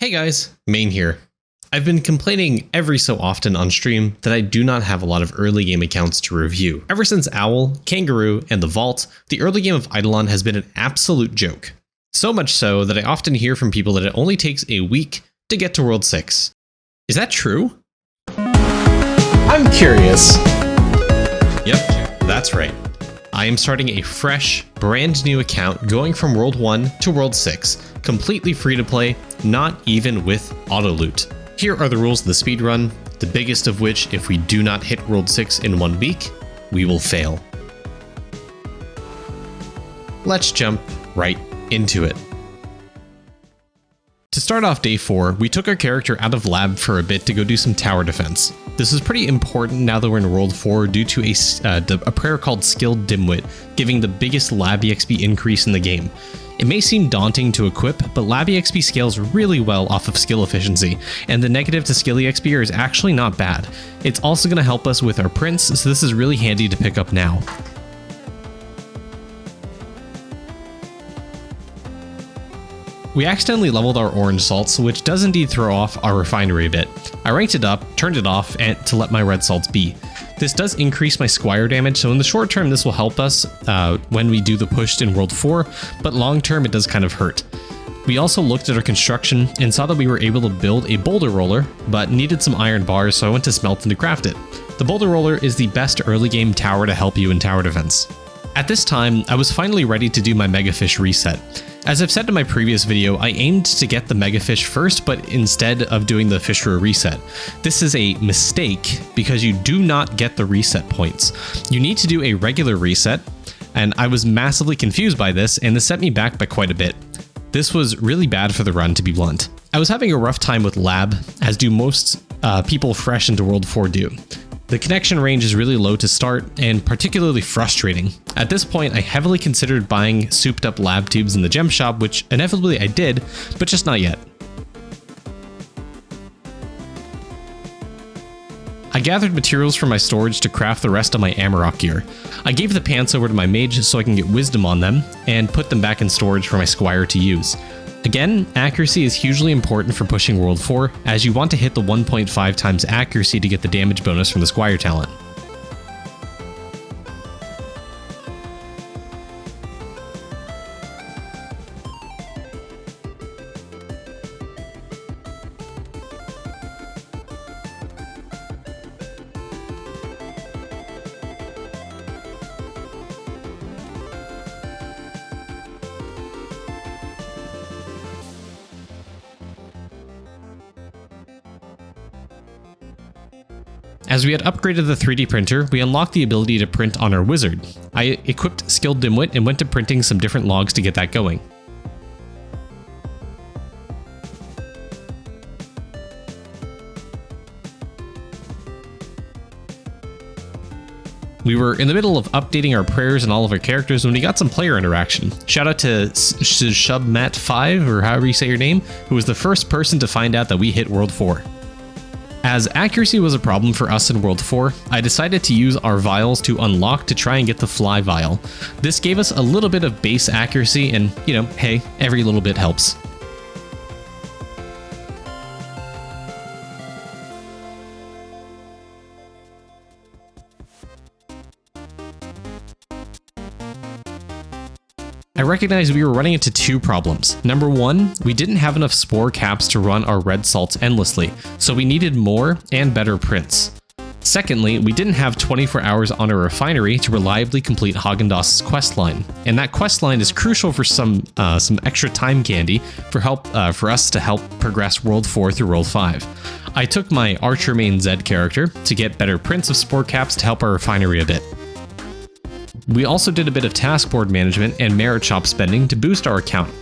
Hey guys, Main here. I've been complaining every so often on stream that I do not have a lot of early game accounts to review. Ever since Owl, Kangaroo, and the Vault, the early game of Idleon has been an absolute joke. So much so that I often hear from people that it only takes a week to get to World 6. Is that true? I'm curious. Yep, that's right. I am starting a fresh, brand new account going from World 1 to World 6, completely free to play, not even with auto loot. Here are the rules of the speedrun, the biggest of which, if we do not hit World 6 in 1 week, we will fail. Let's jump right into it. To start off day 4, we took our character out of lab for a bit to go do some tower defense. This is pretty important now that we're in World 4 due to a prayer called Skilled Dimwit, giving the biggest lab EXP increase in the game. It may seem daunting to equip, but lab EXP scales really well off of skill efficiency, and the negative to skill EXP is actually not bad. It's also going to help us with our prints, so this is really handy to pick up now. We accidentally leveled our orange salts, which does indeed throw off our refinery a bit. I ranked it up, turned it off, and to let my red salts be. This does increase my squire damage, so in the short term this will help us when we do the push in World 4, but long term it does kind of hurt. We also looked at our construction and saw that we were able to build a boulder roller, but needed some iron bars, so I went to Smelton to craft it. The boulder roller is the best early game tower to help you in tower defense. At this time, I was finally ready to do my megafish reset. As I've said in my previous video, I aimed to get the megafish first, but instead of doing the fishery reset. This is a mistake because you do not get the reset points. You need to do a regular reset, and I was massively confused by this, and this set me back by quite a bit. This was really bad for the run, to be blunt. I was having a rough time with lab, as do most people fresh into World 4 do. The connection range is really low to start and particularly frustrating. At this point, I heavily considered buying souped up lab tubes in the gem shop, which inevitably I did, but just not yet. I gathered materials from my storage to craft the rest of my Amarok gear. I gave the pants over to my mage so I can get wisdom on them and put them back in storage for my squire to use. Again, accuracy is hugely important for pushing World 4, as you want to hit the 1.5 times accuracy to get the damage bonus from the Squire talent. As we had upgraded the 3D printer, we unlocked the ability to print on our wizard. I equipped Skilled Dimwit and went to printing some different logs to get that going. We were in the middle of updating our prayers and all of our characters when we got some player interaction. Shout out to Shubmat5, or however you say your name, who was the first person to find out that we hit World 4. As accuracy was a problem for us in World 4, I decided to use our vials to unlock to try and get the fly vial. This gave us a little bit of base accuracy and, hey, every little bit helps. I recognized we were running into two problems. Number one, we didn't have enough spore caps to run our red salts endlessly, so we needed more and better prints. Secondly, we didn't have 24 hours on our refinery to reliably complete Haagen-Dazs' questline, and that questline is crucial for some extra time candy for us to help progress World 4 through World 5. I took my Archer main Zed character to get better prints of spore caps to help our refinery a bit. We also did a bit of task board management and merit shop spending to boost our account.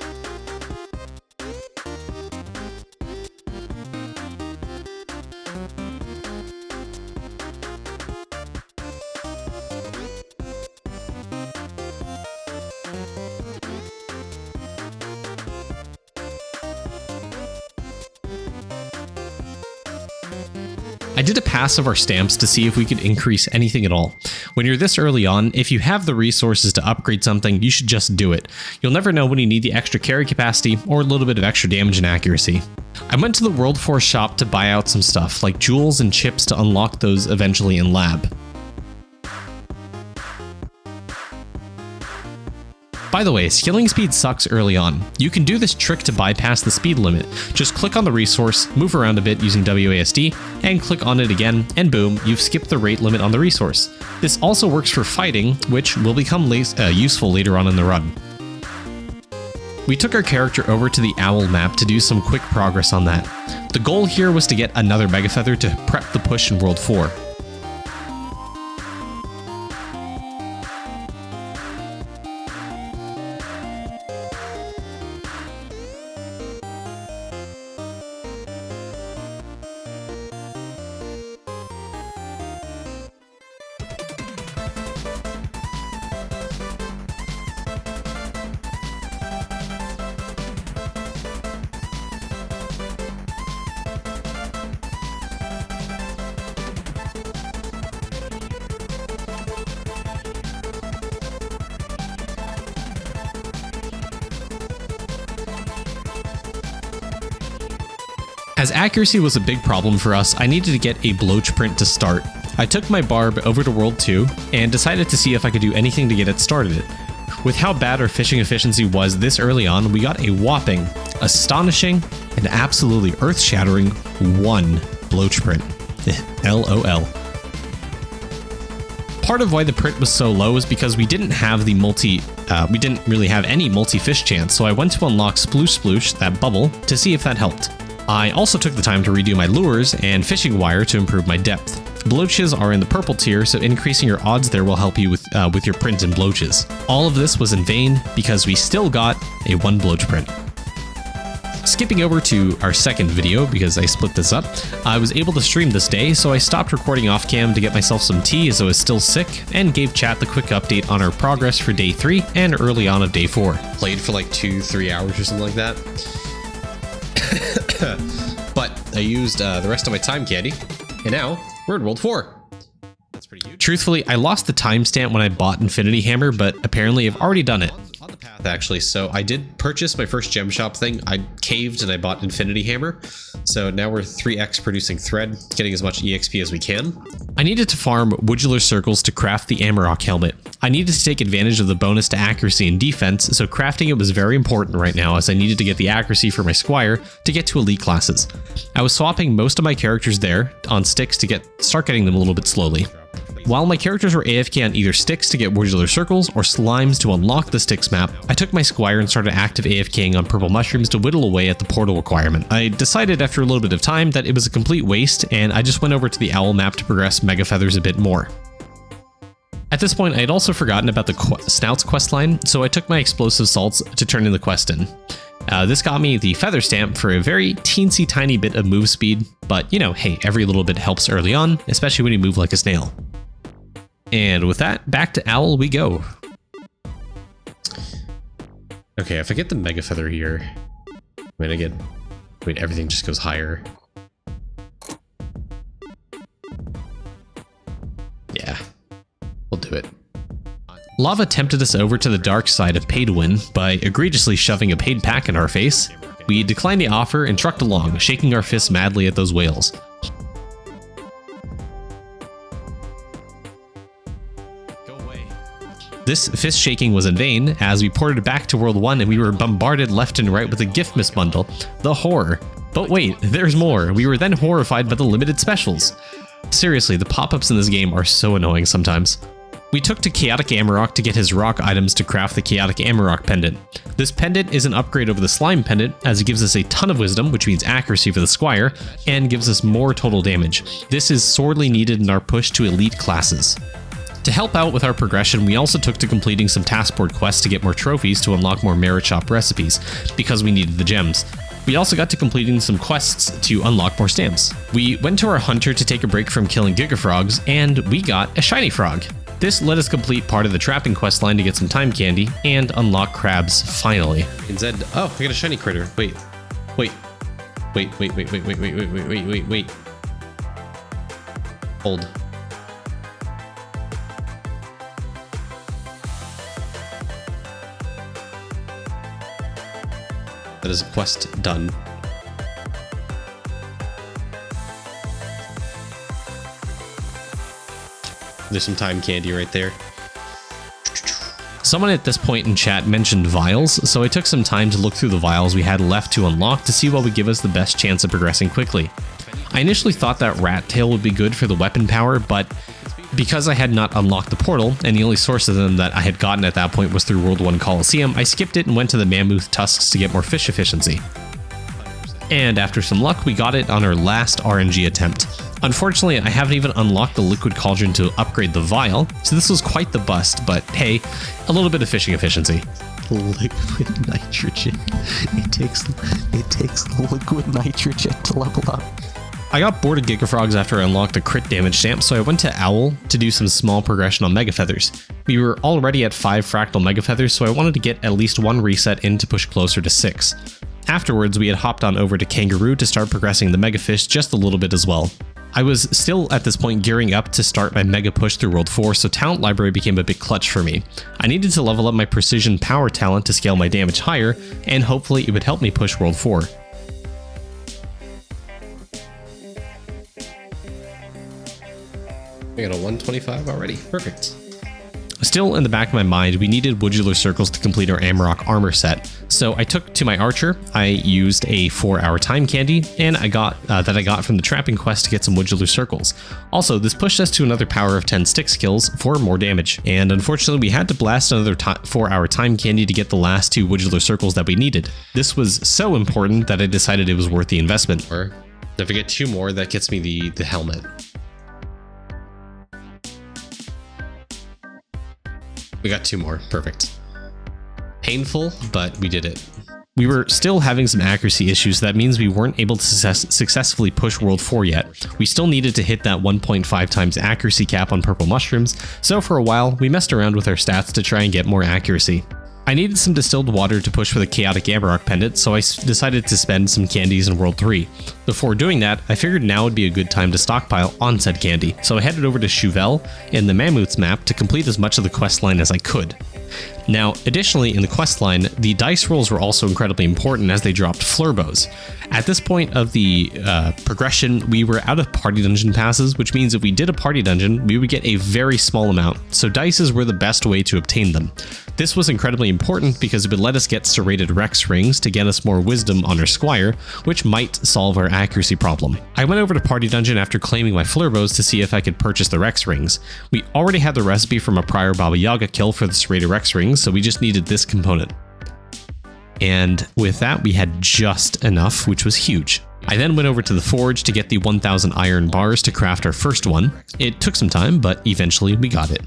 I did a pass of our stamps to see if we could increase anything at all. When you're this early on, if you have the resources to upgrade something, you should just do it. You'll never know when you need the extra carry capacity or a little bit of extra damage and accuracy. I went to the World 4 shop to buy out some stuff, like jewels and chips to unlock those eventually in lab. By the way, skilling speed sucks early on. You can do this trick to bypass the speed limit. Just click on the resource, move around a bit using WASD, and click on it again, and boom, you've skipped the rate limit on the resource. This also works for fighting, which will become useful later on in the run. We took our character over to the Owl map to do some quick progress on that. The goal here was to get another Mega Feather to prep the push in World 4. As accuracy was a big problem for us, I needed to get a bloach print to start. I took my barb over to World 2 and decided to see if I could do anything to get it started. With how bad our fishing efficiency was this early on, we got a whopping, astonishing, and absolutely earth-shattering 1 bloach print. LOL. Part of why the print was so low is because we didn't really have any multi-fish chance, so I went to unlock Sploosh Sploosh, that bubble, to see if that helped. I also took the time to redo my lures and fishing wire to improve my depth. Bloaches are in the purple tier, so increasing your odds there will help you with your print and bloaches. All of this was in vain because we still got a 1 bloach print. Skipping over to our second video, because I split this up, I was able to stream this day, so I stopped recording off cam to get myself some tea as I was still sick, and gave chat the quick update on our progress for day 3 and early on of day 4. Played for like 2-3 hours or something like that. But I used the rest of my time candy, and now we're in World 4. That's pretty huge. Truthfully, I lost the timestamp when I bought Infinity Hammer, but apparently I've already done it. On the path, actually, so I did purchase my first gem shop thing. I caved and I bought Infinity Hammer. So now we're 3x producing thread, getting as much EXP as we can. I needed to farm Woodula circles to craft the Amarok helmet. I needed to take advantage of the bonus to accuracy and defense, so crafting it was very important right now as I needed to get the accuracy for my squire to get to elite classes. I was swapping most of my characters there on sticks to start getting them a little bit slowly. While my characters were AFK on either sticks to get Woodula circles or slimes to unlock the sticks map, I took my squire and started active AFKing on purple mushrooms to whittle away at the portal requirement. I decided after a little bit of time that it was a complete waste, and I just went over to the owl map to progress Mega Feathers a bit more. At this point, I had also forgotten about the Snouts questline, so I took my explosive salts to turn in the quest in. This got me the feather stamp for a very teensy tiny bit of move speed, but you know, hey, every little bit helps early on, especially when you move like a snail. And with that, back to Owl we go. Okay, if I get the Mega Feather here, wait, everything just goes higher. Yeah, we'll do it. Lava tempted us over to the dark side of pay to win by egregiously shoving a paid pack in our face. We declined the offer and trucked along, shaking our fists madly at those whales. This fist shaking was in vain, as we ported back to World 1 and we were bombarded left and right with a gift miss bundle. The horror. But wait, there's more. We were then horrified by the limited specials. Seriously, the pop-ups in this game are so annoying sometimes. We took to Chaotic Amarok to get his rock items to craft the Chaotic Amarok pendant. This pendant is an upgrade over the slime pendant, as it gives us a ton of wisdom, which means accuracy for the squire, and gives us more total damage. This is sorely needed in our push to elite classes. To help out with our progression, we also took to completing some taskboard quests to get more trophies to unlock more merit shop recipes, because we needed the gems. We also got to completing some quests to unlock more stamps. We went to our hunter to take a break from killing gigafrogs, and we got a shiny frog. This let us complete part of the trapping quest line to get some time candy and unlock crabs finally. Instead, oh, I got a shiny critter. Wait. Hold. That is a quest done. There's some time candy right there. Someone at this point in chat mentioned vials, so I took some time to look through the vials we had left to unlock to see what would give us the best chance of progressing quickly. I initially thought that Rat Tail would be good for the weapon power, but because I had not unlocked the portal, and the only source of them that I had gotten at that point was through World 1 Coliseum, I skipped it and went to the Mammoth Tusks to get more fish efficiency. And after some luck, we got it on our last RNG attempt. Unfortunately, I haven't even unlocked the liquid cauldron to upgrade the vial, so this was quite the bust, but hey, a little bit of fishing efficiency. Liquid nitrogen. It takes liquid nitrogen to level up. I got bored of Gigafrogs after I unlocked a crit damage stamp, so I went to Owl to do some small progression on Mega Feathers. We were already at 5 fractal Mega Feathers, so I wanted to get at least one reset in to push closer to 6. Afterwards, we had hopped on over to Kangaroo to start progressing the Mega Fish just a little bit as well. I was still at this point gearing up to start my Mega push through World 4, so Talent Library became a big clutch for me. I needed to level up my Precision Power talent to scale my damage higher, and hopefully it would help me push World 4. We got a 125 already. Perfect. Still in the back of my mind, we needed Woodula Circles to complete our Amarok armor set. So I took to my Archer, I used a 4-hour time candy, and I got from the trapping quest to get some Woodula Circles. Also, this pushed us to another power of 10 stick skills for more damage, and unfortunately we had to blast another 4-hour time candy to get the last 2 Woodula Circles that we needed. This was so important that I decided it was worth the investment. If I get 2 more, that gets me the helmet. We got 2 more. Perfect. Painful, but we did it. We were still having some accuracy issues, so that means we weren't able to successfully push World 4 yet. We still needed to hit that 1.5 times accuracy cap on purple mushrooms, so for a while, we messed around with our stats to try and get more accuracy. I needed some distilled water to push for the chaotic Amarok pendant, so I decided to spend some candies in World 3. Before doing that, I figured now would be a good time to stockpile on said candy, so I headed over to Chauvel in the Mammoths map to complete as much of the quest line as I could. Now, additionally, in the quest line, the dice rolls were also incredibly important as they dropped Flurbows. At this point of the progression, we were out of party dungeon passes, which means if we did a party dungeon, we would get a very small amount, so dices were the best way to obtain them. This was incredibly important because it would let us get serrated Rex rings to get us more wisdom on our Squire, which might solve our accuracy problem. I went over to party dungeon after claiming my Flurbows to see if I could purchase the Rex rings. We already had the recipe from a prior Baba Yaga kill for the serrated Rex rings, so we just needed this component. And with that, we had just enough, which was huge. I then went over to the forge to get the 1000 iron bars to craft our first one. It took some time, but eventually we got it.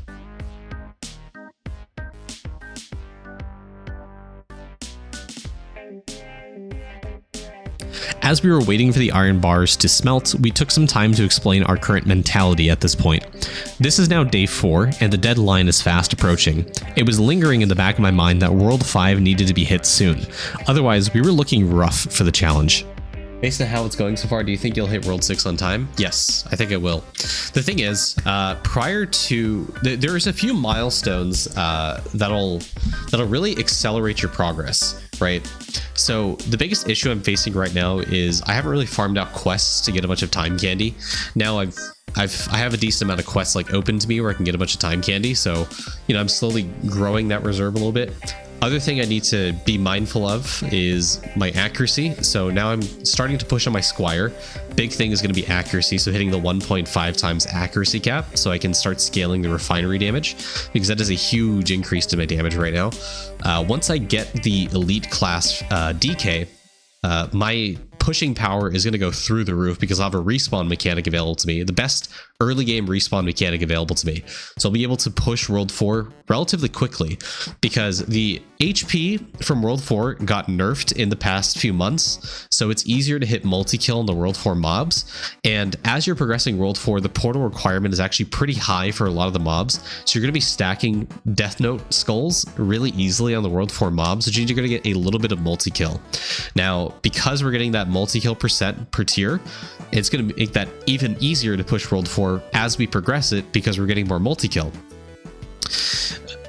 As we were waiting for the iron bars to smelt, we took some time to explain our current mentality at this point. This is now day 4, and the deadline is fast approaching. It was lingering in the back of my mind that World 5 needed to be hit soon. Otherwise, we were looking rough for the challenge. Based on how it's going so far, do you think you'll hit World 6 on time? Yes, I think it will. The thing is, prior to... there's a few milestones that'll really accelerate your progress, right? So the biggest issue I'm facing right now is I haven't really farmed out quests to get a bunch of time candy. Now I have a decent amount of quests like open to me where I can get a bunch of time candy, so I'm slowly growing that reserve a little bit. Other thing I need to be mindful of is my accuracy. So now I'm starting to push on my Squire. Big thing is going to be accuracy, so hitting the 1.5 times accuracy cap so I can start scaling the refinery damage, because that is a huge increase to my damage right now. Once I get the elite class DK, my pushing power is going to go through the roof because I'll have a respawn mechanic available to me, the best early game respawn mechanic available to me. So I'll be able to push World 4 relatively quickly because the HP from World 4 got nerfed in the past few months, so it's easier to hit multi-kill in the World 4 mobs. And as you're progressing World 4, the portal requirement is actually pretty high for a lot of the mobs, so you're going to be stacking Death Note skulls really easily on the World 4 mobs, which means you're going to get a little bit of multi-kill. Now, because we're getting that multi-kill percent per tier, it's going to make that even easier to push World 4 as we progress it because we're getting more multi-kill.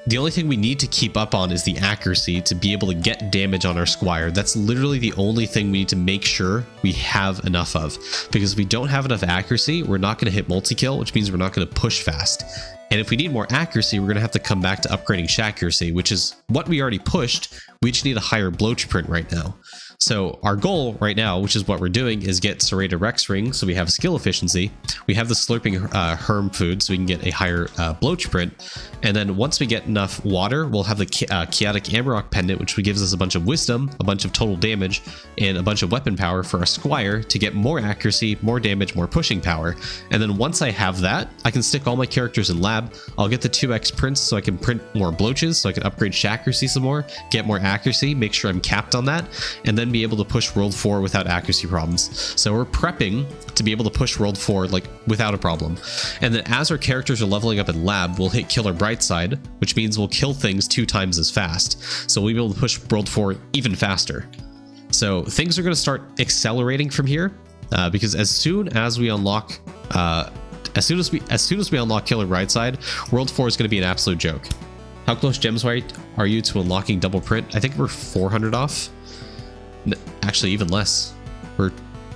The only thing we need to keep up on is the accuracy to be able to get damage on our Squire. That's literally the only thing we need to make sure we have enough of, because if we don't have enough accuracy, we're not going to hit multi-kill, which means we're not going to push fast. And if we need more accuracy, we're going to have to come back to upgrading Shaccuracy, which is what we already pushed. We just need a higher bloach print right now. So our goal right now, which is what we're doing, is get Serrated Rex Ring, so we have skill efficiency. We have the Slurping Herm food, so we can get a higher bloach print. And then once we get enough water, we'll have the Chaotic Amarok Pendant, which gives us a bunch of wisdom, a bunch of total damage, and a bunch of weapon power for our Squire to get more accuracy, more damage, more pushing power. And then once I have that, I can stick all my characters in lab. I'll get the 2x prints so I can print more bloaches, so I can upgrade Shaccuracy some more, get more accuracy, make sure I'm capped on that, and then be able to push World 4 without accuracy problems. So we're prepping to be able to push World 4 like without a problem. And then as our characters are leveling up in lab, we'll hit Killer Brightside, which means we'll kill things 2 times as fast. So we'll be able to push World 4 even faster. So things are going to start accelerating from here because as soon as we unlock as soon as we unlock Killer Brightside, World 4 is going to be an absolute joke. How close gems are you to unlocking double print? I think we're 400 off. Actually, even less. We're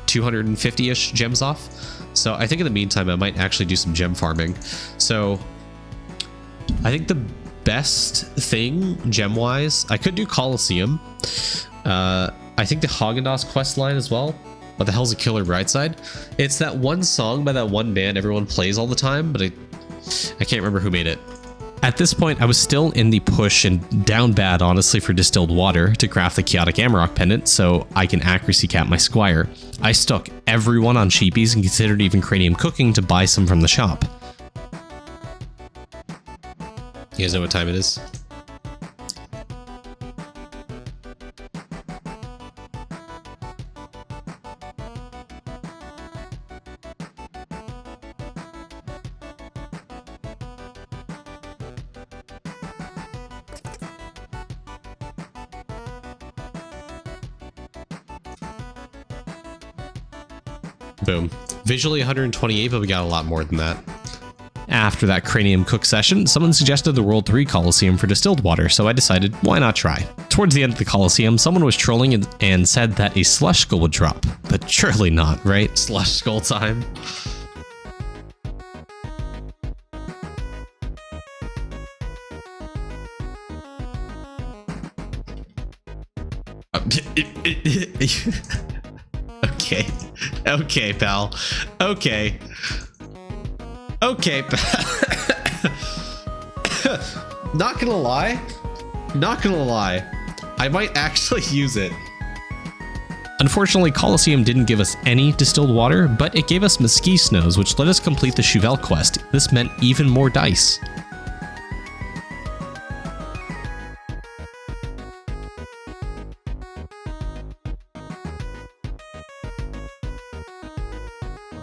250-ish gems off. So I think in the meantime, I might actually do some gem farming. So I think the best thing gem-wise, I could do Colosseum. I think the Haagen-Dazs quest line as well. What the hell's a Killer Brightside? It's that one song by that one band everyone plays all the time, but I can't remember who made it. At this point, I was still in the push and down bad, honestly, for distilled water to craft the Chaotic Amarok Pendant so I can accuracy cap my Squire. I stuck everyone on cheapies and considered even cranium cooking to buy some from the shop. You guys know what time it is? Boom. Visually 128, but we got a lot more than that. After that cranium cook session, someone suggested the World 3 Coliseum for distilled water, so I decided, why not try? Towards the end of the Coliseum, someone was trolling and said that a slush skull would drop. But surely not, right? Slush skull time. Okay. Okay, pal. Okay. Okay, pal. Not gonna lie. I might actually use it. Unfortunately, Colosseum didn't give us any distilled water, but it gave us Mesquite Snows, which let us complete the Chauvel quest. This meant even more dice.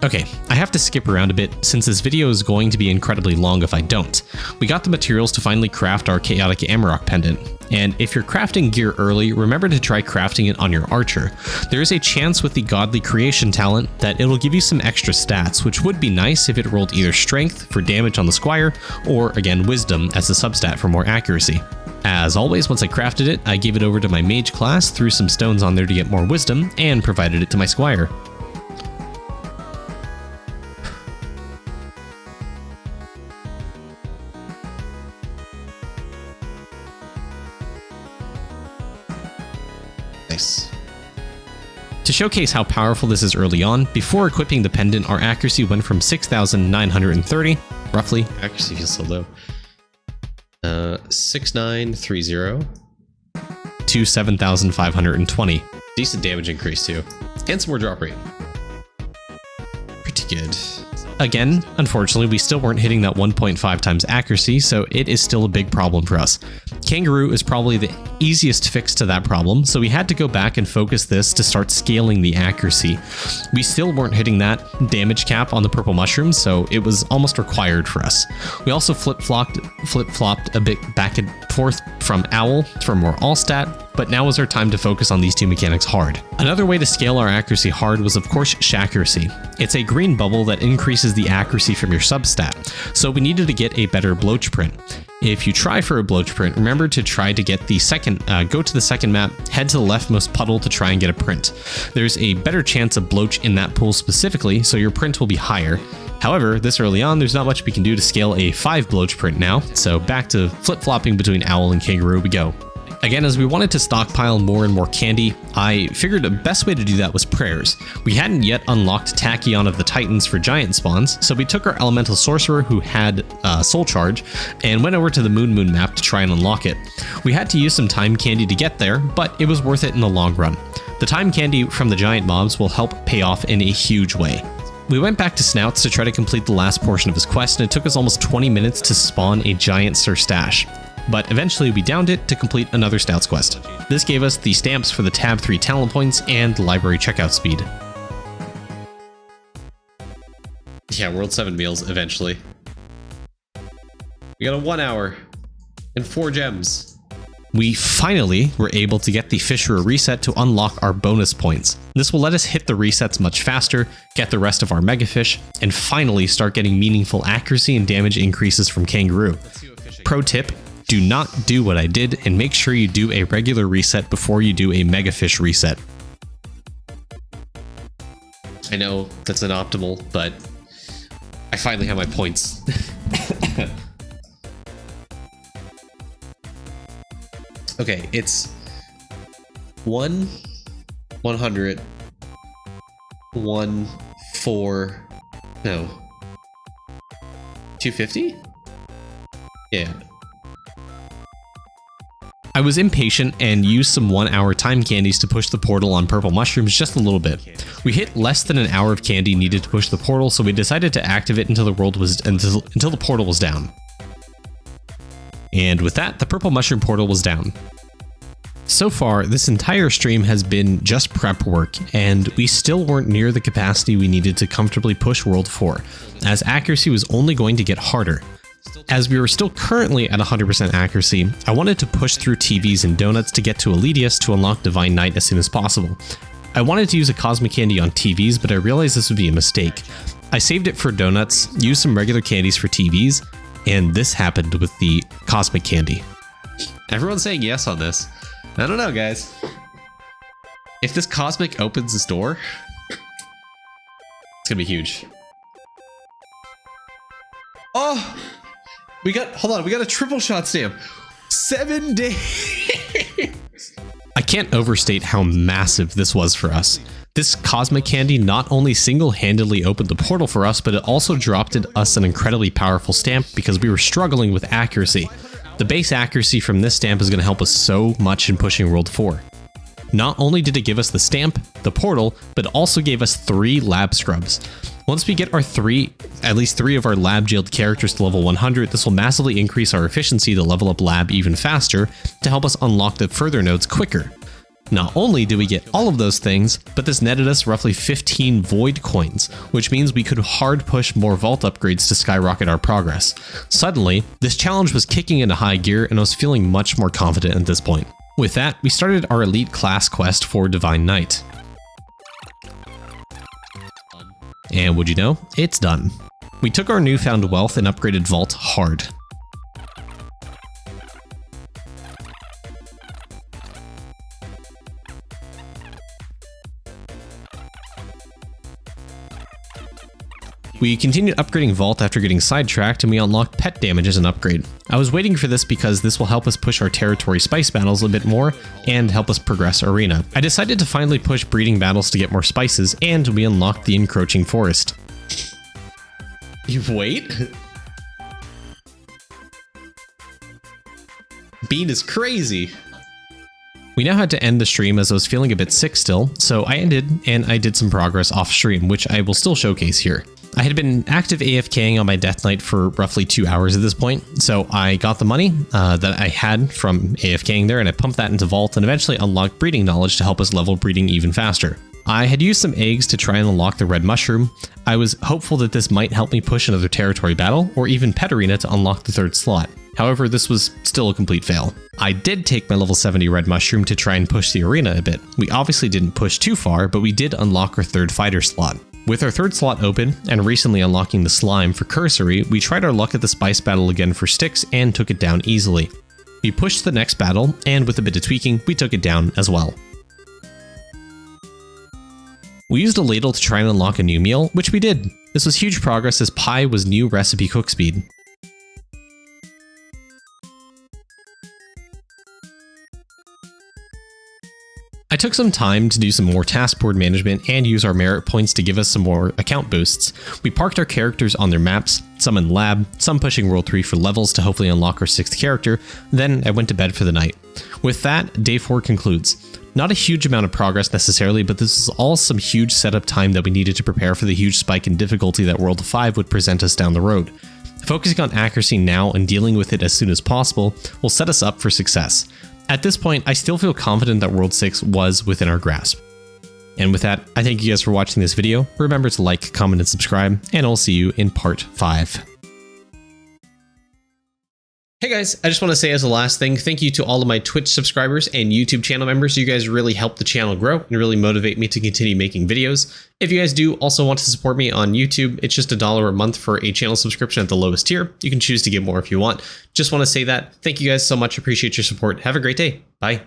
Okay, I have to skip around a bit since this video is going to be incredibly long if I don't. We got the materials to finally craft our Chaotic Amarok Pendant, and if you're crafting gear early, remember to try crafting it on your archer. There is a chance with the Godly Creation talent that it'll give you some extra stats, which would be nice if it rolled either Strength for damage on the Squire, or again Wisdom as a substat for more accuracy. As always, once I crafted it, I gave it over to my mage class, threw some stones on there to get more wisdom, and provided it to my Squire. Nice. To showcase how powerful this is early on, before equipping the pendant, our accuracy went from 6,930, roughly, accuracy feels so low, 6,930 to 7,520. Decent damage increase too, and some more drop rate. Pretty good. Again, unfortunately, we still weren't hitting that 1.5 times accuracy, so it is still a big problem for us. Kangaroo is probably the easiest fix to that problem, so we had to go back and focus this to start scaling the accuracy. We still weren't hitting that damage cap on the purple mushrooms, so it was almost required for us. We also flip-flopped a bit back and forth from Owl for more all-stat, but now was our time to focus on these two mechanics hard. Another way to scale our accuracy hard was of course Shaccuracy. It's a green bubble that increases the accuracy from your substat, so we needed to get a better bloach print. If you try for a bloach print, remember to try to get the second, go to the second map, head to the leftmost puddle to try and get a print. There's a better chance of bloach in that pool specifically, so your print will be higher. However, this early on, there's not much we can do to scale a 5 bloach print now, so back to flip-flopping between owl and kangaroo we go. Again, as we wanted to stockpile more and more candy, I figured the best way to do that was prayers. We hadn't yet unlocked Tachyon of the Titans for giant spawns, so we took our elemental sorcerer who had soul charge and went over to the Moon map to try and unlock it. We had to use some time candy to get there, but it was worth it in the long run. The time candy from the giant mobs will help pay off in a huge way. We went back to Snouts to try to complete the last portion of his quest, and it took us almost 20 minutes to spawn a giant Sir Stash. But eventually we downed it to complete another Snouts quest. This gave us the stamps for the tab 3 talent points and library checkout speed. Yeah, World 7 meals eventually. We got a 1 hour and 4 gems. We finally were able to get the Fisher reset to unlock our bonus points. This will let us hit the resets much faster, get the rest of our megafish, and finally start getting meaningful accuracy and damage increases from kangaroo. Pro tip, do not do what I did and make sure you do a regular reset before you do a megafish reset. I know that's not optimal, but I finally have my points. Okay, it's 100, 1, 4, no, 250? Yeah. I was impatient and used some 1 hour time candies to push the portal on purple mushrooms just a little bit. We hit less than an hour of candy needed to push the portal, so we decided to activate until the portal was down. And with that, the purple mushroom portal was down. So far, this entire stream has been just prep work, and we still weren't near the capacity we needed to comfortably push World 4, as accuracy was only going to get harder. As we were still currently at 100% accuracy, I wanted to push through TVs and donuts to get to Elitius to unlock Divine Knight as soon as possible. I wanted to use a Cosmic Candy on TVs, but I realized this would be a mistake. I saved it for donuts, used some regular candies for TVs, and this happened with the Cosmic Candy. Everyone's saying yes on this. I don't know, guys. If this Cosmic opens this door, it's gonna be huge. Oh! Hold on, we got a triple shot stamp. 7 days! I can't overstate how massive this was for us. This Cosmic Candy not only single-handedly opened the portal for us, but it also dropped us an incredibly powerful stamp because we were struggling with accuracy. The base accuracy from this stamp is going to help us so much in pushing World 4. Not only did it give us the stamp, the portal, but it also gave us 3 lab scrubs. Once we get our at least 3 of our lab jailed characters to level 100, this will massively increase our efficiency to level up lab even faster to help us unlock the further nodes quicker. Not only did we get all of those things, but this netted us roughly 15 void coins, which means we could hard push more vault upgrades to skyrocket our progress. Suddenly, this challenge was kicking into high gear and I was feeling much more confident at this point. With that, we started our elite class quest for Divine Knight. And would you know, it's done. We took our newfound wealth and upgraded vault hard. We continued upgrading Vault after getting sidetracked, and we unlocked pet damage as an upgrade. I was waiting for this because this will help us push our territory spice battles a bit more and help us progress arena. I decided to finally push breeding battles to get more spices, and we unlocked the encroaching forest. You wait? Bean is crazy. We now had to end the stream as I was feeling a bit sick still, so I ended and I did some progress off stream, which I will still showcase here. I had been active AFKing on my Death Knight for roughly 2 hours at this point, so I got the money that I had from AFKing there and I pumped that into Vault and eventually unlocked breeding knowledge to help us level breeding even faster. I had used some eggs to try and unlock the red mushroom. I was hopeful that this might help me push another territory battle or even pet arena to unlock the 3rd slot. However, this was still a complete fail. I did take my level 70 red mushroom to try and push the arena a bit. We obviously didn't push too far, but we did unlock our 3rd fighter slot. With our 3rd slot open, and recently unlocking the slime for cursory, we tried our luck at the spice battle again for sticks and took it down easily. We pushed the next battle, and with a bit of tweaking, we took it down as well. We used a ladle to try and unlock a new meal, which we did. This was huge progress as Pi was new recipe cook speed. I took some time to do some more task board management and use our merit points to give us some more account boosts. We parked our characters on their maps, some in lab, some pushing World 3 for levels to hopefully unlock our 6th character, then I went to bed for the night. With that, day 4 concludes. Not a huge amount of progress necessarily, but this is all some huge setup time that we needed to prepare for the huge spike in difficulty that World 5 would present us down the road. Focusing on accuracy now and dealing with it as soon as possible will set us up for success. At this point, I still feel confident that World 6 was within our grasp. And with that, I thank you guys for watching this video. Remember to like, comment, and subscribe, and I'll see you in part 5. Hey guys, I just want to say as a last thing, thank you to all of my Twitch subscribers and YouTube channel members. You guys really help the channel grow and really motivate me to continue making videos. If you guys do also want to support me on YouTube, it's just $1 a month for a channel subscription at the lowest tier. You can choose to give more if you want. Just want to say that. Thank you guys so much. Appreciate your support. Have a great day. Bye.